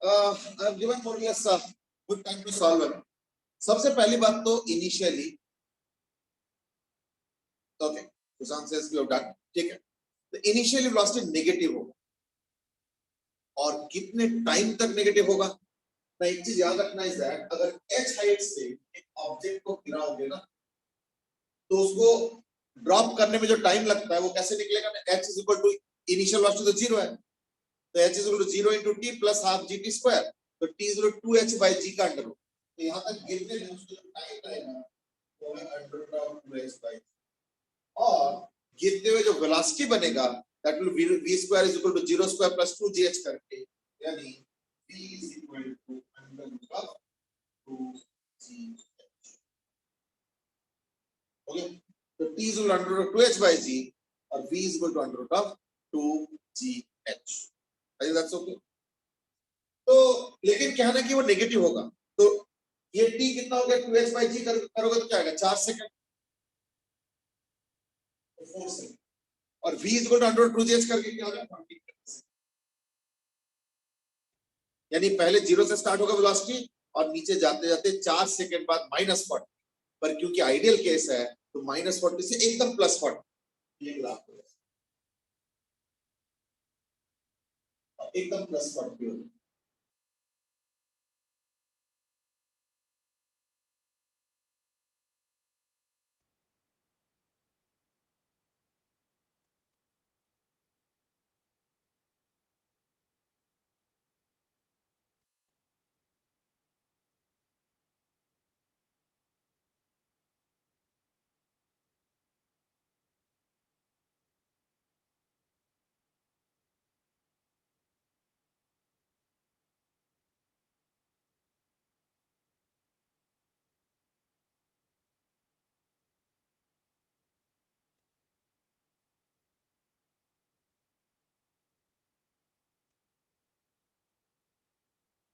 I've given more or less good time to solve it. सबसे पहली बात तो initially, okay, Sushant says we have done, ठीक है, तो इनिशियली वेलोसिटी नेगेटिव होगा और कितने टाइम तक नेगेटिव होगा ना, एक चीज याद रखना इज दैट अगर h हाइट से एक ऑब्जेक्ट को गिराओगे ना तो उसको ड्रॉप करने में जो टाइम लगता है वो कैसे निकलेगा ना, h is equal to initial velocity तो 0 है, तो h is equal to 0 into t plus half gt square, तो t is equal to 2h by g का अंडर रूट, तो यहां तक गिरने में उसको जो टाइम लगेगा वो है under root of 2h by, और गिरते हुए जो वेलोसिटी बनेगा that will v square is equal to 0 square plus 2gh करके, यानी v is equal to under root of 2gh, okay, तो t is equal to under root 2h by g और v is equal to under root of 2gh, I that's okay. तो लेकिन क्या है ना कि वो नेगेटिव होगा, तो ये t कितना हो गया 2h by g करोगे तो क्या आएगा 4 सेकंड, 4 सेकंड, और v is equal to under root 2gh करके क्या होगा 40, यानी पहले 0 से स्टार्ट होगा वेलोसिटी और नीचे जाते जाते 4 सेकंड बाद -40, पर क्योंकि आइडियल केस है तो -40 से एकदम +40, ये ग्राफ हो गया एकदम +40 हो गया।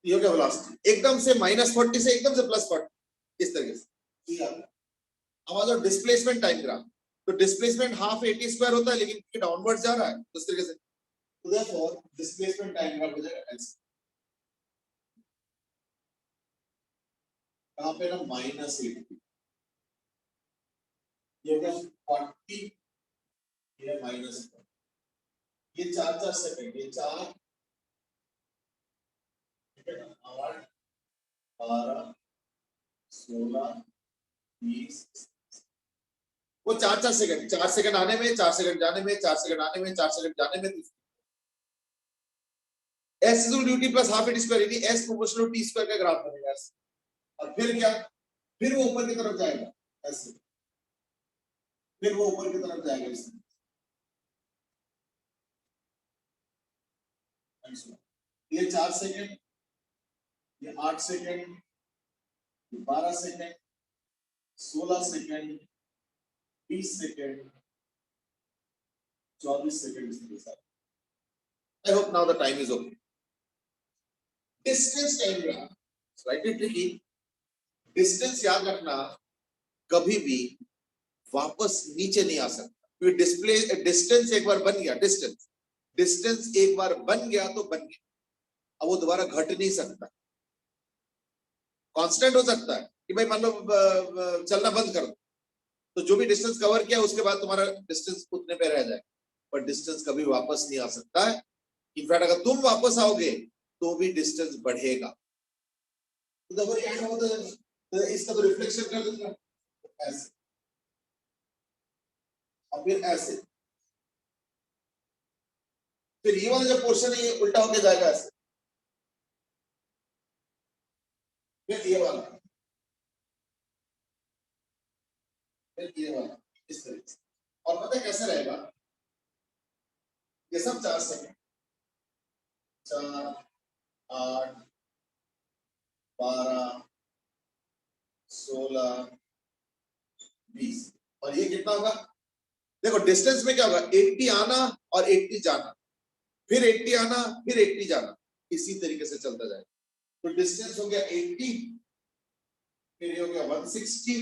ये हो गया वेलोसिटी, एकदम से -40 से एकदम से +40 इस तरीके से। अब आ जाओ डिस्प्लेसमेंट टाइम ग्राफ। तो डिस्प्लेसमेंट हाफ AT स्क्वायर होता है, लेकिन ये डाउनवर्ड जा रहा है तो इस तरीके से। तो देयरफॉर डिस्प्लेसमेंट टाइम ग्राफ हो जाएगा ऐसे, कहां पे ना -80, ये हो गया 40, ये माइनस, ये 4 सेकंड, ये 4 8 12 16 20, वो 4 सेकंड, 4 सेकंड आने में, 4 सेकंड जाने में, 4 सेकंड आने में, 4 सेकंड जाने में। S is Dew T plus half AT square, यानी S प्रोपोर्शनल T स्क्वायर का ग्राफ बनेगा। और फिर क्या, फिर वो ऊपर की तरफ जाएगा ऐसे, फिर वो ऊपर की तरफ जाएगा इसमें। ये 4 सेकंड, ये 8 second, 12 second, 16 second, 20 second, 24 second इसके साथ। I hope now the time is okay. Distance time graph, slightly tricky. Distance याद रखना, कभी भी वापस नीचे नहीं आ सकता, क्योंकि डिस्टेंस एक बार बन गया, डिस्टेंस एक बार बन गया तो बन गया, अब वो दोबारा घट नहीं सकता। कांस्टेंट हो सकता है कि भाई मान लो चलना बंद कर दो, तो जो भी डिस्टेंस कवर किया उसके बाद तुम्हारा डिस्टेंस उतने पे रह जाएगा, पर डिस्टेंस कभी वापस नहीं आ सकता है। इनफैक्ट अगर तुम वापस आओगे तो भी डिस्टेंस बढ़ेगा। तो देखो ये ऐसा होता है, तो इसका तो रिफ्लेक्शन कर देगा ऐसे, और फिर ऐसे, फिर ये वाला जो पोर्शन है ये उल्टा होके जाएगा ऐसे, फिर ये वाला, फिर ये वाला, इस तरीके से। और पता है कैसे रहेगा, ये सब 4 सेकंड, 4 8 12 16 20, और ये कितना होगा, देखो डिस्टेंस में क्या होगा, 80 आना और 80 जाना, फिर 80 आना, फिर 80 जाना, इसी तरीके से चलता जाएगा। तो डिस्टेंस हो गया 80, फिर ये हो गया 160,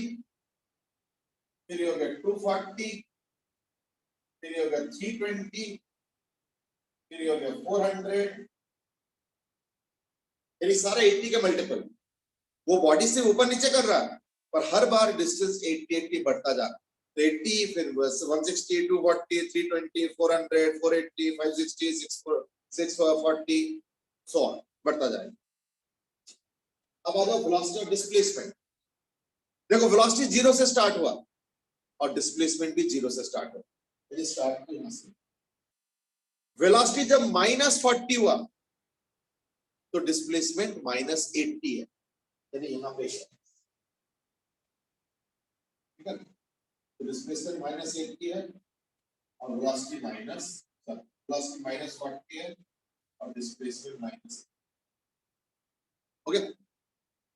फिर ये हो गया 240, फिर ये हो गया 320, फिर ये हो गया 400, यानी सारा 80 के मल्टीपल। वो बॉडी से ऊपर नीचे कर रहा है, पर हर बार डिस्टेंस 80 बढ़ता जा रहा है। तो 80, फिर 160, 240, 320, 400, 480, 560, 640, सो ऑन बढ़ता जाएगा। अब आ जाओ वेलोसिटी ऑफ डिस्प्लेसमेंट। देखो वेलोसिटी 0 से स्टार्ट हुआ और डिस्प्लेसमेंट भी 0 से स्टार्ट हुआ, यानी स्टार्ट यहां से। वेलोसिटी जब -40 हुआ तो डिस्प्लेसमेंट -80 है, यानी यहां पे ठीक है। तो डिस्प्लेसमेंट -80 है और वेलोसिटी -40 है और डिस्प्लेसमेंट -, ओके।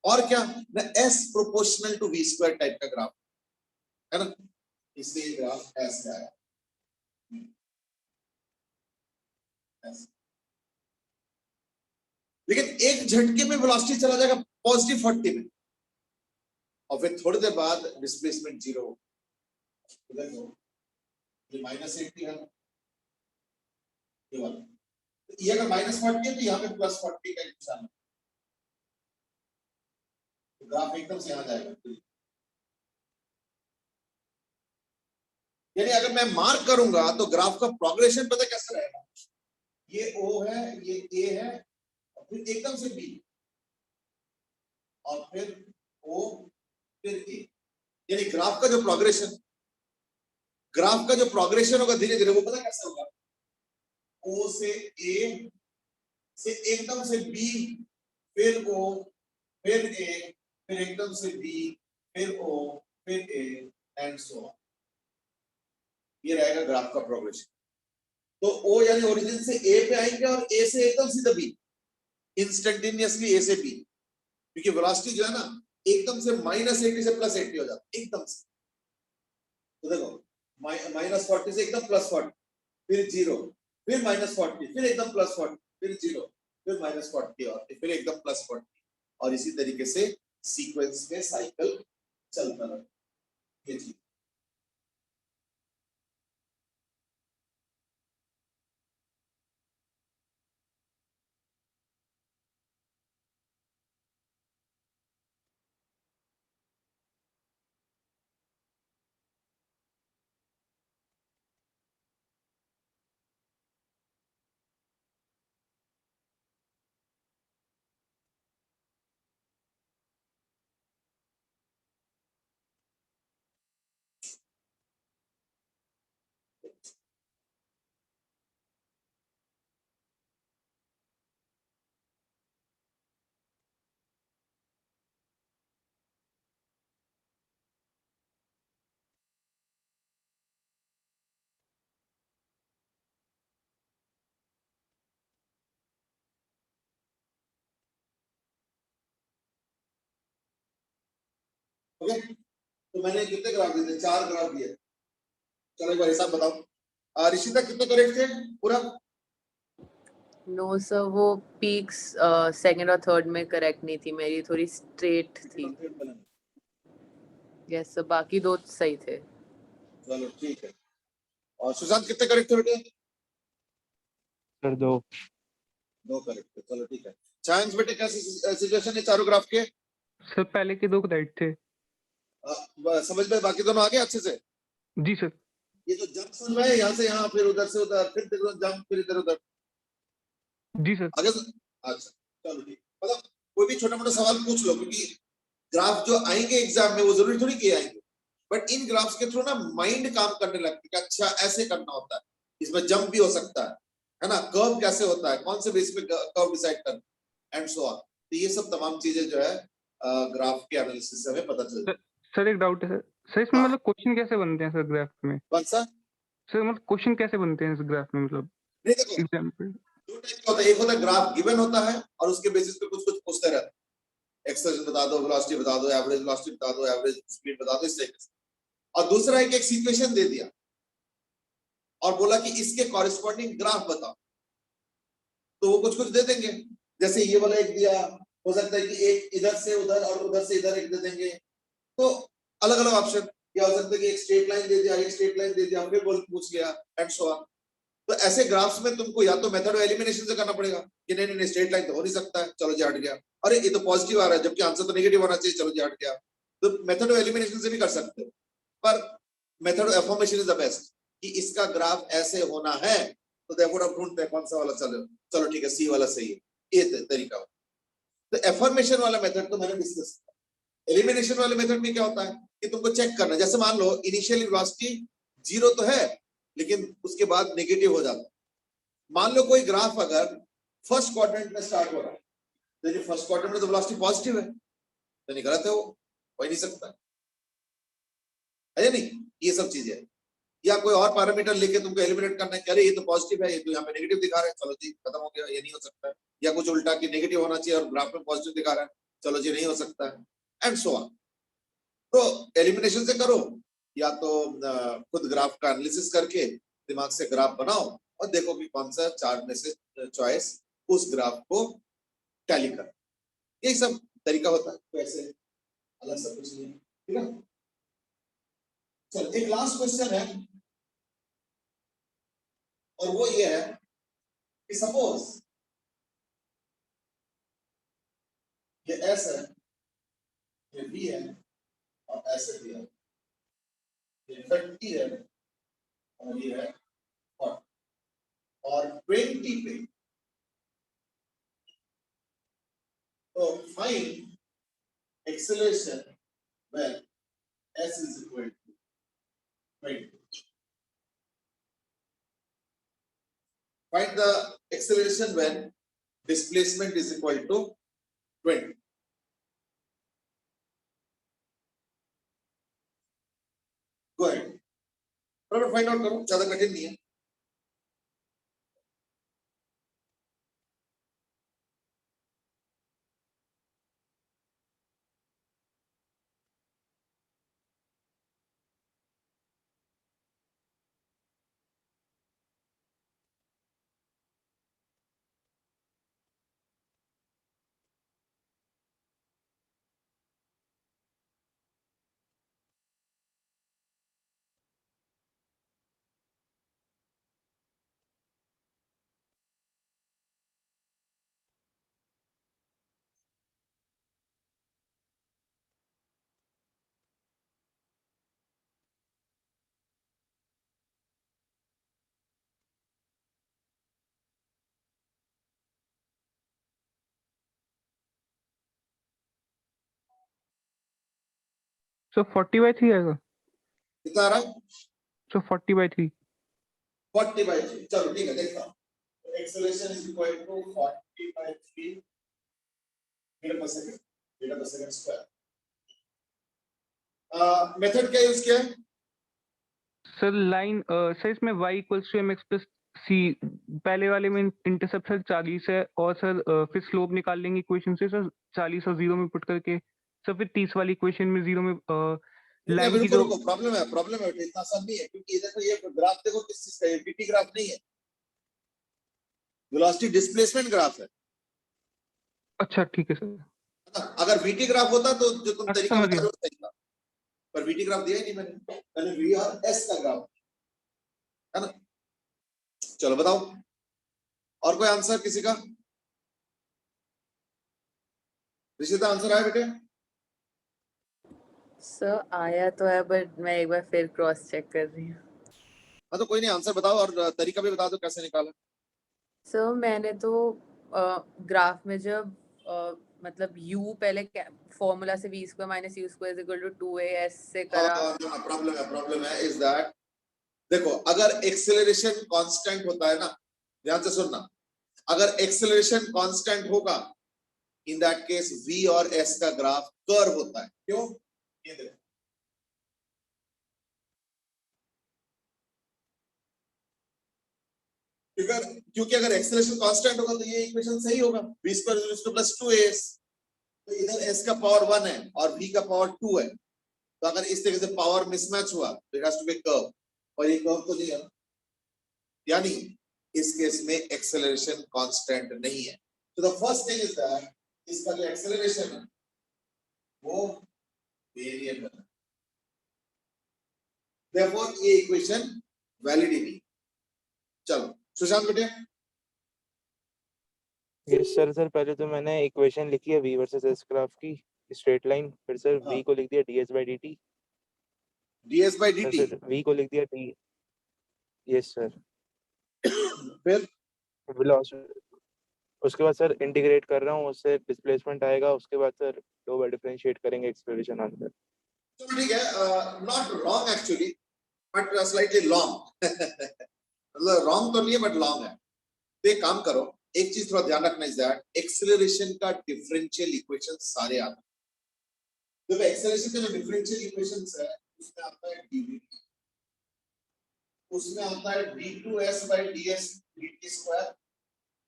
और क्या ना, S proportional to V square type का ग्राफ है ना, इसलिए ग्राफ ऐसे आया ऐसे। लेकिन एक झटके में वेलोसिटी चला जाएगा पॉजिटिव 40 में, और फिर थोड़ी देर बाद डिस्प्लेसमेंट 0 हो। देखो ये -80 है, ये वाला, ये अगर -40 है तो यहाँ पे +40 का निशान है, तो ग्राफ एकदम से यहाँ जाएगा। यानी अगर मैं मार्क करूंगा तो ग्राफ का प्रोग्रेशन पता कैसा रहेगा, ये O है, ये A है, और फिर एकदम से B, और फिर O, फिर A, यानी ग्राफ का जो प्रोग्रेशन होगा धीरे धीरे, वो पता कैसे होगा, O से A से एकदम से B, फिर O, फिर A, फिर एकदम से B, फिर O, फिर A, एंड सो ऑन। ये रहेगा ग्राफ का प्रोग्रेशन। तो O यानी ओरिजिन से A पे आएंगे और A से एकदम सीधा B, इंस्टेंटेनियसली A से B, क्योंकि वेलोसिटी जो है ना एकदम से -80 से +80 हो जाता है एकदम से। तो देखो -40 से एकदम +40, फिर 0, फिर -40, फिर एकदम +40, फिर 0, फिर -40 और फिर एकदम +40 और इसी तरीके से सीक्वेंस में साइकिल चलता रहा। ये चीज ओके। तो मैंने कितने ग्राफ दिए थे? 4 ग्राफ दिए। चलो एक बार हिसाब बताओ। ऋषिता कितने करेक्ट थे पूरा? नो सर, वो पीक्स सेकंड और थर्ड में करेक्ट नहीं थी, मेरी थोड़ी स्ट्रेट थी। यस सर, बाकी दो सही थे। चलो ठीक है। और सुशांत कितने करेक्ट थे बेटे? सर 2। 2 करेक्ट थे। चलो ठीक है। चांस बेटे कैसी सिचुएशन है चारों ग्राफ के? सर पहले के 2 राइट थे। समझ में बाकी दोनों आ गए अच्छे से? जी सर। ये तो जंप सुन रहा है यहाँ से यहाँ, फिर उधर से उधर, फिर जंप, फिर इधर उधर जी सर। आगे से। अच्छा चलो ठीक। मतलब कोई भी छोटा मोटा सवाल पूछ लो, क्योंकि ग्राफ जो आएंगे एग्जाम में वो जरूरी थोड़ी कि आएंगे, बट इन ग्राफ्स के थ्रू ना माइंड काम करने लगती है कि अच्छा ऐसे करना होता है, इसमें जंप भी हो सकता है ना, कर्व कैसे होता है, कौन से बेस पे कर्व डिसाइड करना एंड सो ऑन। तो ये सब तमाम चीजें जो है ग्राफ के एनालिसिस से हमें पता चलती है। सर एक डाउट है सर। सर इसमें हाँ। मतलब क्वेश्चन कैसे बनते हैं सर ग्राफ में? कौन सा? सर मतलब क्वेश्चन कैसे बनते हैं इस ग्राफ में, मतलब नहीं देखो, एग्जाम्पल? 2 टाइप का होता है। एक होता है ग्राफ गिवन होता है और उसके बेसिस पे कुछ कुछ पूछते रहते हैं, एक्सेलरेशन बता दो, वेलोसिटी बता दो, एवरेज वेलोसिटी बता दो, एवरेज स्पीड बता दो, इस तरीके से। और दूसरा एक सिचुएशन दे दिया और बोला कि इसके कॉरेस्पॉन्डिंग ग्राफ बताओ, तो वो कुछ कुछ दे देंगे। जैसे ये वाला एक दिया, हो सकता है कि एक इधर से उधर और उधर से इधर एक दे देंगे, तो अलग अलग ऑप्शन। या हो सकता है कि एक स्ट्रेट लाइन दे दिया, एक स्ट्रेट लाइन दे दिया, फिर बोल पूछ लिया एंड सो ऑन। तो ऐसे ग्राफ्स में तुमको या तो मेथड ऑफ एलिमिनेशन से करना पड़ेगा कि नहीं नहीं स्ट्रेट लाइन तो हो नहीं सकता है, चलो जी हट गया, अरे ये तो पॉजिटिव आ रहा है जबकि आंसर तो नेगेटिव होना चाहिए, चलो जी हट गया। तो मेथड ऑफ एलिमिनेशन से भी कर सकते हो, पर method of affirmation is the best कि इसका ग्राफ ऐसे होना है, तो देयरफॉर आप ढूंढते हैं कौन सा वाला चलो, चलो ठीक है सी वाला सही है, ये तरीका हो। तो एफर्मेशन वाला मेथड तो मैंने डिस्कस किया। एलिमिनेशन वाले मेथड में क्या होता है कि तुमको चेक करना, जैसे मान लो इनिशियल वेलोसिटी 0 तो है लेकिन उसके बाद नेगेटिव हो जाता है। मान लो कोई ग्राफ अगर फर्स्ट क्वाड्रेंट में स्टार्ट हो रहा है, तो ये फर्स्ट क्वाड्रेंट में तो वेलोसिटी पॉजिटिव है, तो नहीं गलत है, वो हो ही नहीं सकता है या नहीं। ये सब चीजें, या कोई और पैरामीटर लेके तुमको एलिमिनेट करना है, अरे ये तो पॉजिटिव है, ये तो यहाँ पे नेगेटिव दिखा रहा है, चलो जी खत्म हो गया, ये नहीं हो सकता है। या कुछ उल्टा कि नेगेटिव होना चाहिए और ग्राफ में पॉजिटिव दिखा रहा है, चलो जी नहीं हो सकता है एंड सो ऑन। तो एलिमिनेशन से करो या तो खुद ग्राफ का एनालिसिस करके दिमाग से ग्राफ बनाओ और देखो कि कौन सा चार्ट में से चॉइस उस ग्राफ को टैली कर। यही सब तरीका होता है, तो ऐसे अलग सब कुछ नहीं है, ठीक है। चलो एक लास्ट क्वेश्चन है और वो ये है कि सपोज ये एस है, ये बी है और ऐसे भी है, ये 30 है और ये है 40 और 20 पे, तो find acceleration when s is equal to 20. Find the acceleration when displacement is equal to 20. Go ahead. फटाफट फाइंड आउट करो, ज्यादा कठिन नहीं है। सो 40/3 आएगा। कितना आ रहा है? सो 40/3। 40/3। चलो ठीक है, देखता हूँ। Acceleration is equal to 40/3 metre पर सेकंड स्क्वायर। मेथड क्या यूज किया है? सर लाइन सर इसमें y equals to mx plus c, पहले वाले में इंटरसेप्ट सर 40 है, और सर फिर स्लोप निकाल लेंगे इक्वेशन से सर 40 और 0 में पुट करके। सर फिर 30 वाली इक्वेशन में 0 में लाइन की रुको जो रुको, प्रॉब्लम है बेटा, इतना आसान नहीं है, क्योंकि ये देखो, ये ग्राफ देखो किस चीज का है, वीटी ग्राफ नहीं है, वेलोसिटी डिस्प्लेसमेंट ग्राफ है। अच्छा ठीक है सर। अगर वीटी ग्राफ होता तो जो तुम तरीका समझ बता गया। रहे हो सही था, पर वीटी ग्राफ दिया ही नहीं मैंने वी और एस का ग्राफ है ना। चलो बताओ, और कोई आंसर किसी का? ऋषिता आंसर आया बेटे? सर आया तो है, बट मैं एक बार फिर क्रॉस चेक कर रही हूँ। हाँ तो कोई नहीं, आंसर बताओ और तरीका भी बता दो कैसे निकाला। सर मैंने तो ग्राफ में जब मतलब u पहले फॉर्मूला से v square minus u square is equal to 2as से करा। प्रॉब्लम है इज दैट, देखो अगर एक्सेलरेशन कांस्टेंट होता है ना, ध्यान से सुनना, अगर एक्सेलरेशन कांस्टेंट होगा, इन दैट केस v और s का ग्राफ कर्व होता है। क्यों? ये देखो, क्योंकि अगर एक्सेलरेशन कांस्टेंट होगा तो ये इक्वेशन सही होगा, v स्क्वायर प्लस 2as, तो इधर s का पावर 1 है और v का पावर 2 है, तो अगर इस तरीके से पावर मिसमैच हुआ तो it has to be curve, और ये कर्व तो नहीं है, यानी इस केस में एक्सेलरेशन कांस्टेंट नहीं है। तो the first thing is that इसका जो एक्सेलरेशन है वो वेरिएबल है, देयरफॉर ये इक्वेशन वैलिड ही नहीं। चलो सुशांत बेटे। Yes sir. सर पहले तो मैंने इक्वेशन लिखी है v वर्सेस s ग्राफ की स्ट्रेट लाइन, फिर सर हाँ। v को लिख दिया ds/dt, ds/dt, सर v को लिख दिया d। Yes sir. फिर वेलोसिटी, उसके बाद सर इंटीग्रेट कर रहा हूँ, उससे डिस्प्लेसमेंट आएगा, उसके बाद सर दो बार डिफरेंशिएट करेंगे, एक्सेलरेशन आंसर। चलो ठीक है, not wrong actually, but slightly long. मतलब रॉन्ग तो नहीं है बट लॉन्ग है। तो एक काम करो, एक चीज थोड़ा ध्यान रखना इज दैट एक्सेलरेशन का डिफरेंशियल इक्वेशन सारे आते हैं। जब एक्सेलरेशन का जो डिफरेंशियल इक्वेशंस है उसमें आता है dv, उसमें आता है d2s/ds dt स्क्वायर।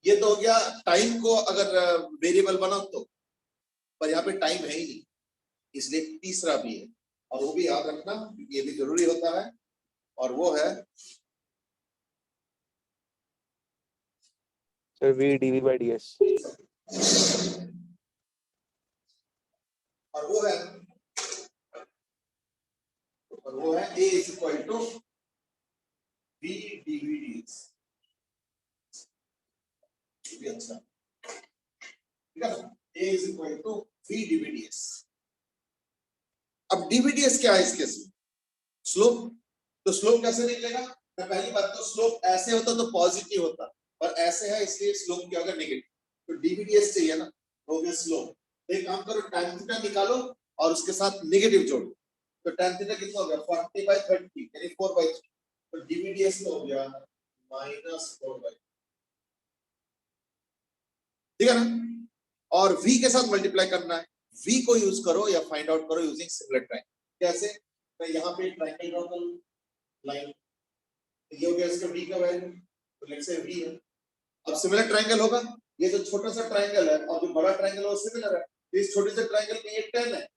ये तो हो गया टाइम को अगर वेरिएबल बनाओ तो, पर यहाँ पे टाइम है ही नहीं, इसलिए तीसरा भी है, और वो भी याद रखना, ये भी जरूरी होता है, और वो है सर v dv/ds। और वो है a is equal to v dv/ds। भी अच्छा, ठीक है ना, a is equal to v dv/ds। अब dv/ds क्या है इस केस में? स्लोप। तो स्लोप कैसे निकलेगा? पहली बात तो स्लोप ऐसे होता तो पॉजिटिव होता, पर ऐसे है इसलिए स्लोप क्या होगा? नेगेटिव। तो dv/ds चाहिए ना, हो गया स्लोप। एक काम करो, tan थीटा निकालो और उसके साथ नेगेटिव जोड़ो, तो tan थीटा कितना हो गया? 40/30 यानी 4/3, तो dv/ds तो हो गया -4/3, ठीक है ना। और v के साथ मल्टीप्लाई करना है, v को यूज करो या फाइंड आउट करो यूजिंग सिमिलर ट्रायंगल। कैसे? मैं यहाँ पे ट्रायंगल ड्रॉ करूं, लाइन, ये हो गया इसका v का वैल्यू, तो लेट्स से v है। अब सिमिलर ट्रायंगल होगा, ये जो छोटा सा ट्रायंगल है और जो बड़ा ट्रायंगल है वो सिमिलर है, तो इस छोटे से ट्रायंगल में ये 10 है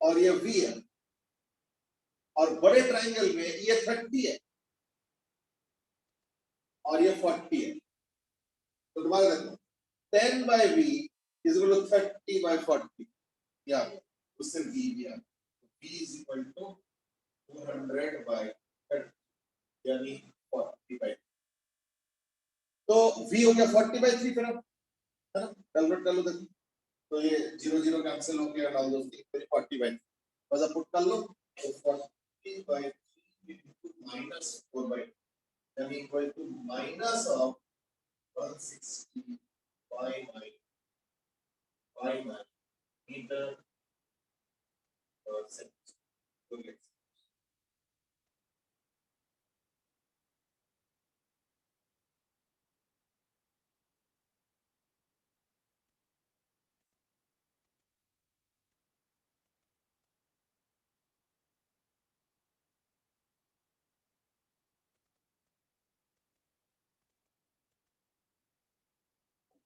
और ये v है, और बड़े ट्रायंगल में ये 30 है और ये 40 है। तो दोबारा देखो, 10/v इज इक्वल टू 30/40, या उससे v भी आ, v इज इक्वल टू 200/30 यानी 40/, तो v हो गया 40/3, फिर अब है ना, कैलकुलेट कर लो देखो, तो ये 0 0 कैंसिल हो गया, डाल दो 40/3, बस अब पुट कर लो, तो 40/3 -4/, यानी equal to minus of 160 by 9 metre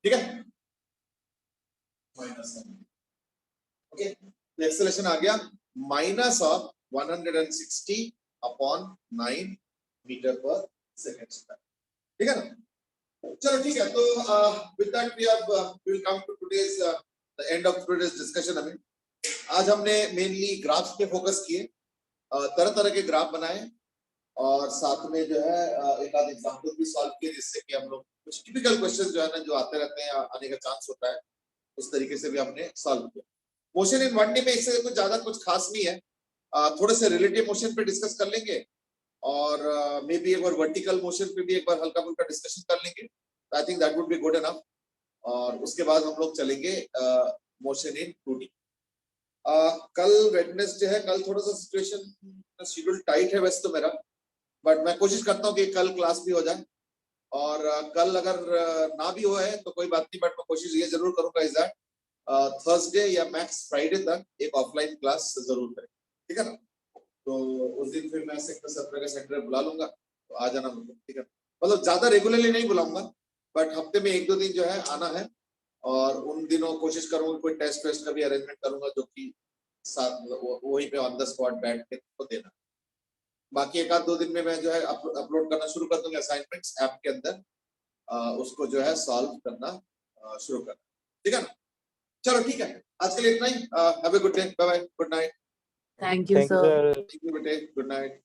ठीक है, माइनस ओके, एक्सेलरेशन आ गया माइनस ऑफ 160 अपॉन 9 मीटर पर सेकेंड स्क्वायर, ठीक है ना। चलो ठीक है, तो with that we have will come to today's the end of today's discussion. हमें आज हमने मेनली ग्राफ्स पे फोकस किए, तरह तरह के ग्राफ बनाए और साथ में जो है एक आध एग्जांपल भी सॉल्व किए, जिससे कि हम लोग कुछ टिपिकल क्वेश्चंस जो है ना, जो आते रहते हैं, आने का चांस होता है, उस तरीके से भी हमने सॉल्व किया। मोशन इन 1D में इससे कुछ ज्यादा कुछ खास नहीं है, थोड़े से रिलेटिव मोशन पे डिस्कस कर लेंगे और मे बी एक बार वर्टिकल मोशन पे भी एक बार हल्का फुल्का डिस्कशन कर लेंगे। I think that would be good enough. और उसके बाद हम लोग चलेंगे मोशन इन 2D। कल वेडनेसडे है, कल थोड़ा सा सिचुएशन शेड्यूल टाइट है वैसे तो मेरा, बट मैं कोशिश करता हूँ कि कल क्लास भी हो जाए। और कल अगर ना भी हुआ है तो कोई बात नहीं, बट मैं कोशिश ये जरूर करूंगा इस दैट थर्सडे या मैक्स फ्राइडे तक एक ऑफलाइन क्लास जरूर करें, ठीक है ना। तो उस दिन फिर मैं सेक्टर 17 का सेंटर बुला लूंगा, तो आ जाना मतलब, ठीक है। मतलब ज्यादा रेगुलरली नहीं बुलाऊंगा, बट हफ्ते में 1-2 दिन जो है आना है, और उन दिनों कोशिश करूंगा कोई टेस्ट वेस्ट का भी अरेंजमेंट करूंगा, जो कि साथ वहीं पे ऑन द स्पॉट बैठ के तो देना। बाकी 1-2 दिन में मैं जो है अपलोड करना शुरू कर दूंगा असाइनमेंट्स ऐप के अंदर, उसको जो है सॉल्व करना शुरू करना, ठीक है ना। चलो ठीक है, आज के लिए इतना ही। Have a good day, bye bye, good night. Thank you, thank you sir. Sir. Thank you बेटे, गुड नाइट।